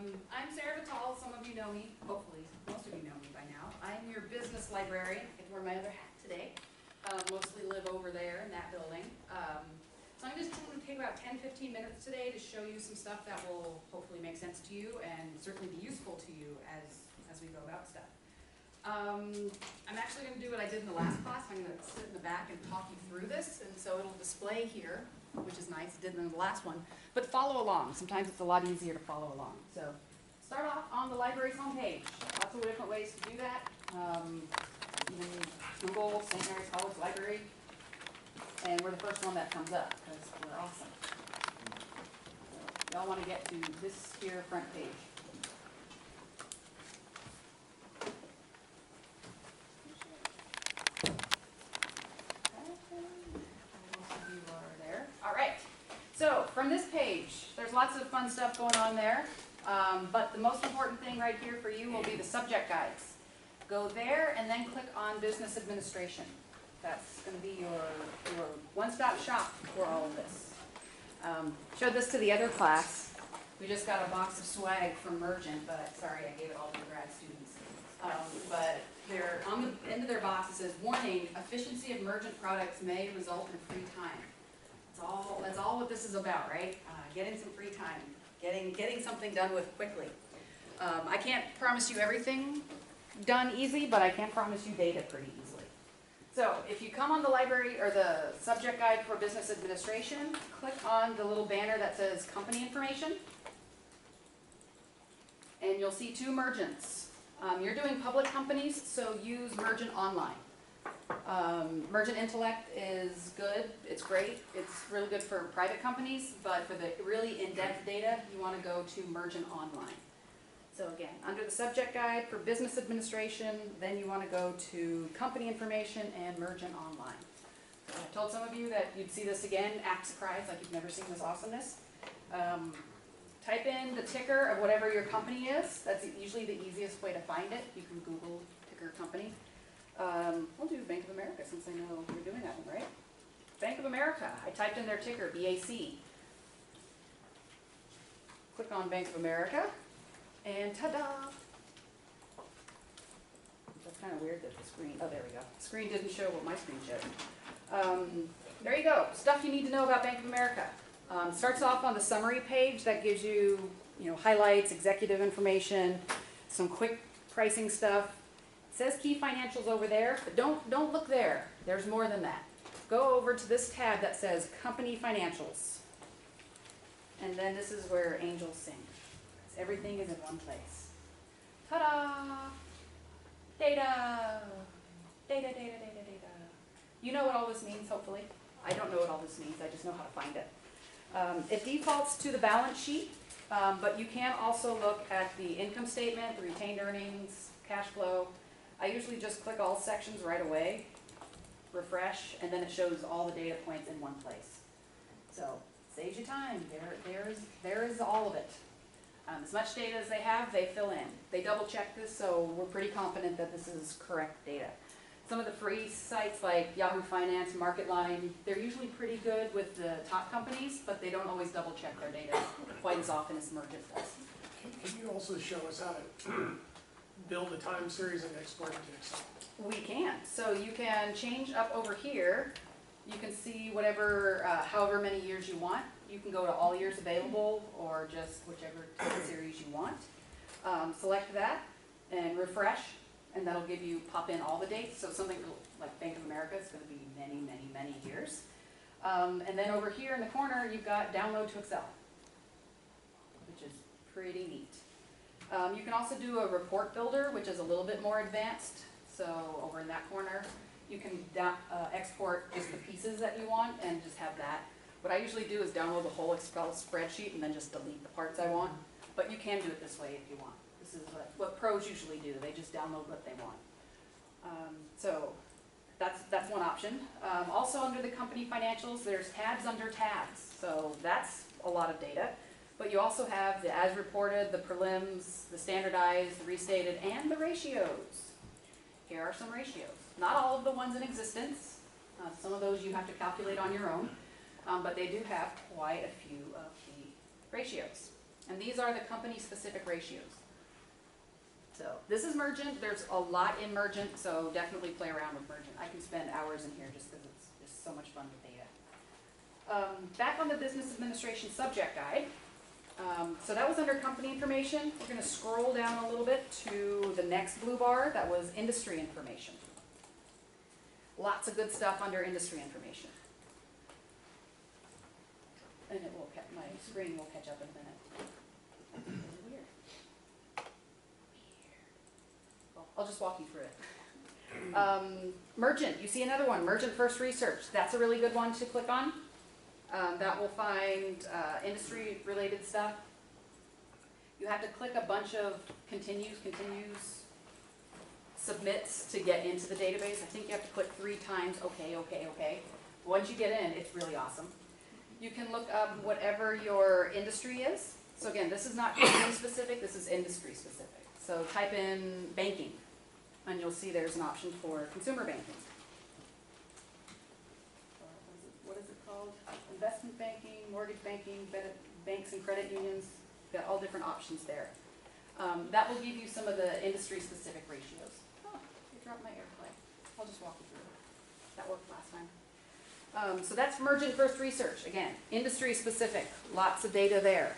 I'm Sarah Vitale. Some of you know me, hopefully most of you know me by now. I'm your business librarian. I wear my other hat today. Mostly live over there in that building. So I'm just going to take about 10-15 minutes today to show you some stuff that will hopefully make sense to you and certainly be useful to you as we go about stuff. I'm actually going to do what I did in the last class. I'm going to sit in the back and talk you through this, and so it'll display here, which is nice. It did in the last one. But follow along. Sometimes it's a lot easier to follow along. So start off on the library's homepage. Lots of different ways to do that. You can Google St. Mary's College Library, and we're the first one that comes up because we're awesome. So y'all want to get to this here front page. So from this page, there's lots of fun stuff going on there, but the most important thing right here for you will be the subject guides. Go there and then click on Business Administration. That's going to be your one-stop shop for all of this. Showed this to the other class. We just got a box of swag from Mergent, but sorry, I gave it all to the grad students. But they're on the end of their box, it says, warning, efficiency of Mergent products may result in free time. That's all what this is about, right? Getting some free time, getting something done with quickly. I can't promise you everything done easy, but I can promise you data pretty easily. So if you come on the library or the subject guide for business administration, click on the little banner that says company information, and you'll see two Mergents. You're doing public companies, so use Mergent Online. Mergent Intellect is good, it's great, it's really good for private companies, but for the really in-depth data, you want to go to Mergent Online. So again, under the subject guide for business administration, then you want to go to company information and Mergent Online. So I told some of you that you'd see this again, act surprised, like you've never seen this awesomeness. Type in the ticker of whatever your company is. That's usually the easiest way to find it. You can Google ticker company. We'll do Bank of America since I know you're doing that one, right? Bank of America. I typed in their ticker, BAC. Click on Bank of America, and ta-da! That's kind of weird that the screen, oh, there we go. The screen didn't show what my screen showed. There you go. Stuff you need to know about Bank of America. Starts off on the summary page that gives you, highlights, executive information, some quick pricing stuff. It says key financials over there, but don't look there. There's more than that. Go over to this tab that says company financials. And then this is where angels sing. Everything is in one place. Ta-da! Data! Data, data, data, data. You know what all this means, hopefully. I don't know what all this means. I just know how to find it. It defaults to the balance sheet, but you can also look at the income statement, the retained earnings, cash flow. I usually just click all sections right away, refresh, and then it shows all the data points in one place. So, saves you time. There is all of it. As much data as they have, they fill in. They double check this, so we're pretty confident that this is correct data. Some of the free sites like Yahoo Finance, MarketLine, they're usually pretty good with the top companies, but they don't always double check their data quite as often as Mergent does. Can you also show us how to build a time series and export it to Excel? We can. So you can change up over here. You can see whatever, however many years you want. You can go to all years available or just whichever time series you want. Select that and refresh, and that'll give you, pop in all the dates. So something like Bank of America is going to be many, many, many years. And then over here in the corner, you've got download to Excel, which is pretty neat. You can also do a report builder, which is a little bit more advanced. So over in that corner, you can export just the pieces that you want and just have that. What I usually do is download the whole Excel spreadsheet and then just delete the parts I want. But you can do it this way if you want. This is what pros usually do. They just download what they want. So that's one option. Also under the company financials, there's tabs under tabs. So that's a lot of data. But you also have the as reported, the prelims, the standardized, the restated, and the ratios. Here are some ratios. Not all of the ones in existence. Some of those you have to calculate on your own. But they do have quite a few of the ratios. And these are the company-specific ratios. So this is Mergent. There's a lot in Mergent, so definitely play around with Mergent. I can spend hours in here just because it's just so much fun with data. Back on the Business Administration Subject Guide. So that was under company information. We're going to scroll down a little bit to the next blue bar. That was industry information. Lots of good stuff under industry information. And it will my screen will catch up in a minute. Weird. Well, I'll just walk you through it. Mergent, you see another one, Mergent First Research. That's a really good one to click on. That will find industry-related stuff. You have to click a bunch of continues, submits to get into the database. I think you have to click 3 times, okay. Once you get in, it's really awesome. You can look up whatever your industry is. So again, this is not company specific, this is industry specific. So type in banking, and you'll see there's an option for consumer banking. What is it called? Investment banking, mortgage banking, banks and credit unions. You've got all different options there. That will give you some of the industry specific ratios. Oh, you dropped my airplane. I'll just walk you through it. That worked last time. So that's Mergent First Research. Again, industry specific, lots of data there.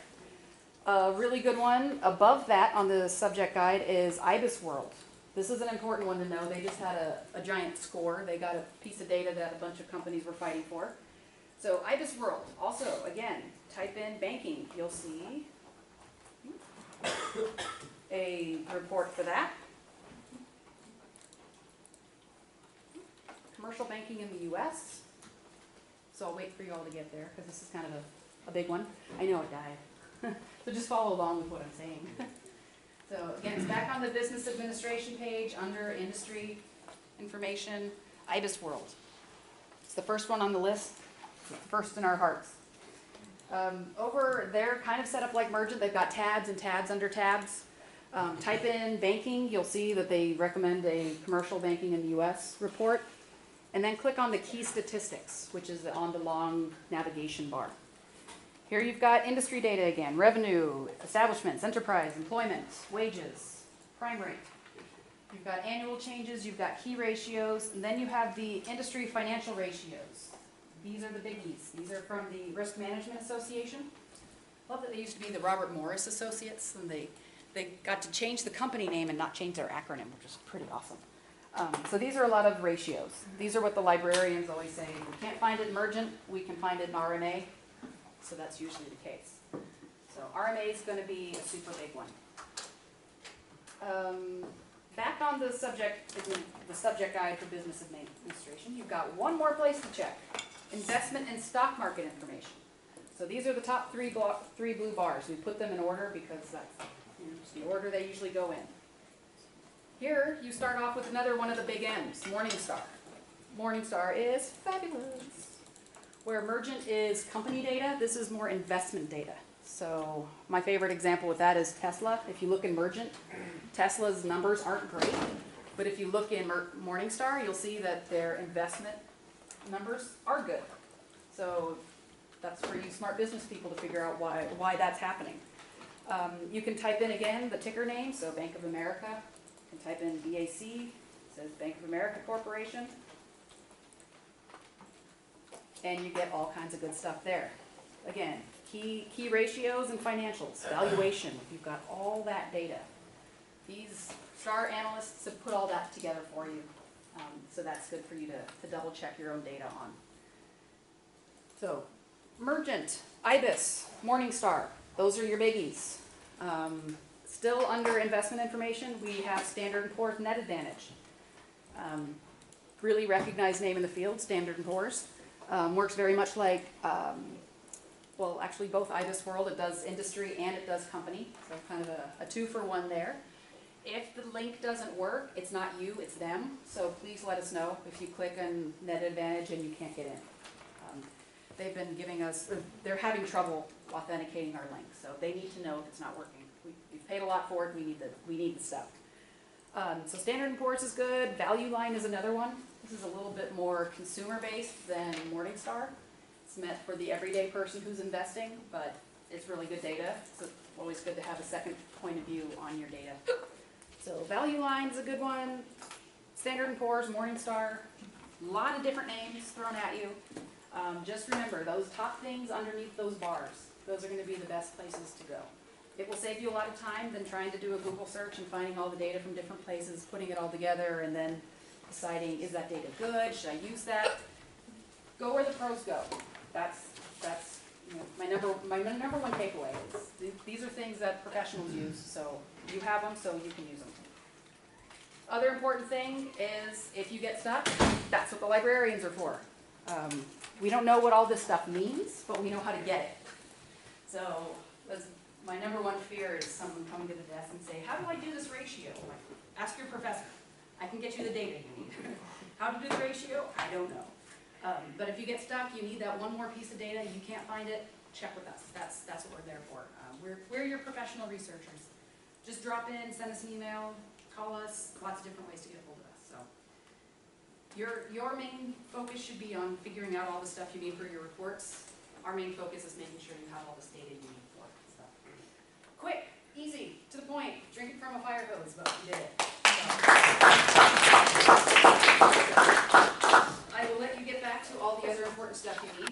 A really good one above that on the subject guide is IBIS World. This is an important one to know. They just had a giant score. They got a piece of data that a bunch of companies were fighting for. So IBIS World, also, again, type in banking. You'll see a report for that. Commercial banking in the U.S. So I'll wait for you all to get there, because this is kind of a big one. I know it died. So just follow along with what I'm saying. So again, it's back on the Business Administration page under Industry Information, IBIS World. It's the first one on the list, first in our hearts. Over there, kind of set up like Mergent. They've got tabs and tabs under tabs. Type in banking. You'll see that they recommend a commercial banking in the U.S. report. And then click on the key statistics, which is on the long navigation bar. Here you've got industry data again, revenue, establishments, enterprise, employment, wages, crime rate. You've got annual changes, you've got key ratios, and then you have the industry financial ratios. These are the biggies. These are from the Risk Management Association. Love that they used to be the Robert Morris Associates, and they got to change the company name and not change their acronym, which is pretty awesome. So these are a lot of ratios. These are what the librarians always say. We can't find it in Mergent, we can find it in RMA. So that's usually the case. So RMA is going to be a super big one. Back on the subject guide for business administration, you've got one more place to check. Investment and stock market information. So these are the top three blue bars. We put them in order because that's the order they usually go in. Here, you start off with another one of the big M's, Morningstar. Morningstar is fabulous. Where Mergent is company data, this is more investment data. So my favorite example with that is Tesla. If you look in Mergent, Tesla's numbers aren't great. But if you look in Morningstar, you'll see that their investment numbers are good. So that's for you smart business people to figure out why that's happening. You can type in again the ticker name, so Bank of America. You can type in BAC, it says Bank of America Corporation. And you get all kinds of good stuff there. Again, key ratios and financials, valuation, you've got all that data. These star analysts have put all that together for you. So that's good for you to double check your own data on. So, Mergent, IBIS, Morningstar, those are your biggies. Still under investment information, we have Standard & Poor's Net Advantage. Really recognized name in the field, Standard & Poor's. Works very much like, well, actually both IBIS World, it does industry and it does company, so kind of a 2-for-1 there. If the link doesn't work, it's not you, it's them, so please let us know if you click on Net Advantage and you can't get in. They've been giving us, they're having trouble authenticating our link, so they need to know if it's not working. We've paid a lot for it, we need the stuff. So Standard & Poor's is good, Value Line is another one. This is a little bit more consumer-based than Morningstar. It's meant for the everyday person who's investing, but it's really good data. So Always good to have a second point of view on your data. So value line's a good one. Standard & Poor's, Morningstar, a lot of different names thrown at you. Just remember, those top things underneath those bars, those are going to be the best places to go. It will save you a lot of time than trying to do a Google search and finding all the data from different places, putting it all together, and then deciding, is that data good? Should I use that? Go where the pros go. That's you know, my number one takeaway is these are things that professionals use, so you have them, so you can use them. Other important thing is if you get stuck, that's what the librarians are for. We don't know what all this stuff means, but we know how to get it. So my number one fear is someone coming to the desk and say, how do I do this ratio? Like, ask your professor. I can get you the data you need. How to do the ratio? I don't know. But if you get stuck, you need that one more piece of data, you can't find it, check with us. That's what we're there for. We're your professional researchers. Just drop in, send us an email, call us, lots of different ways to get a hold of us. So your main focus should be on figuring out all the stuff you need for your reports. Our main focus is making sure you have all this data you need for it. So, quick, easy, to the point, drinking from a fire hose, but we did it. I will let you get back to all the other important stuff you need.